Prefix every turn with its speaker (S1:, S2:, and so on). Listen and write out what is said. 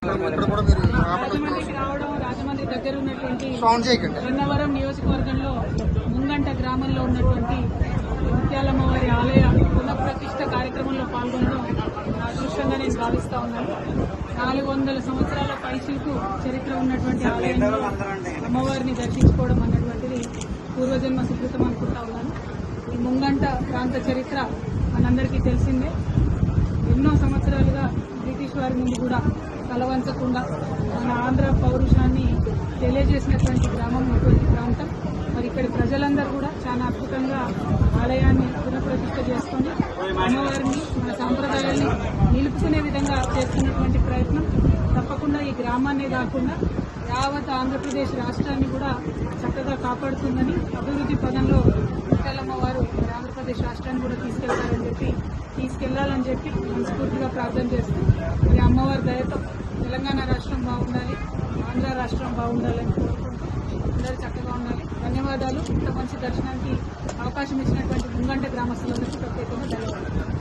S1: రాజమండ్రికి రావడం, రాజమండ్రి దగ్గర ఉన్నటువంటి గన్నవరం నియోజకవర్గంలో ముంగంట గ్రామంలో ఉన్నటువంటి ముత్యాలమ్మవారి ఆలయ పునఃప్రతిష్ఠ కార్యక్రమంలో పాల్గొనడం నా అదృష్టంగా నేను భావిస్తా ఉన్నాను. 400 సంవత్సరాల పైచిలకు చరిత్ర ఉన్నటువంటి ఆలయంలో అమ్మవారిని దర్శించుకోవడం అన్నటువంటిది పూర్వజన్మ సుకృతం అనుకుంటా ఉన్నాను. ఈ ముంగంట ప్రాంత చరిత్ర మనందరికీ తెలిసిందే. ఎన్నో సంవత్సరాలుగా బ్రిటిష్ వారి ముందు కూడా తలవంచకుండా మన ఆంధ్ర పౌరుషాన్ని తెలియజేసినటువంటి గ్రామం ఇటువంటి ప్రాంతం. మరి ఇక్కడి ప్రజలందరూ కూడా చాలా అద్భుతంగా ఆలయాన్ని పునఃప్రతిష్ఠ చేసుకొని అమ్మవారిని మన సాంప్రదాయాన్ని నిలుపుకునే విధంగా చేస్తున్నటువంటి ప్రయత్నం తప్పకుండా ఈ గ్రామాన్నే కాకుండా యావత్ ఆంధ్రప్రదేశ్ రాష్ట్రాన్ని కూడా చక్కగా కాపాడుతుందని, అభివృద్ధి పదంలో ముత్యాలమ్మవారు ఆంధ్రప్రదేశ్ రాష్ట్రాన్ని కూడా తీసుకెళ్లాలని చెప్పి మనస్ఫూర్తిగా ప్రార్థన చేస్తూ ఈ అమ్మవారి దయతో తెలంగాణ రాష్ట్రం బాగుండాలి, ఆంధ్ర రాష్ట్రం బాగుండాలని కోరుకుంటూ అందరూ చక్కగా ఉండాలి. ధన్యవాదాలు. ఇంత మంచి దర్శనానికి అవకాశం ఇచ్చినటువంటి ముంగంట గ్రామస్తులందరికీ ప్రత్యేకంగా ధన్యవాదాలు.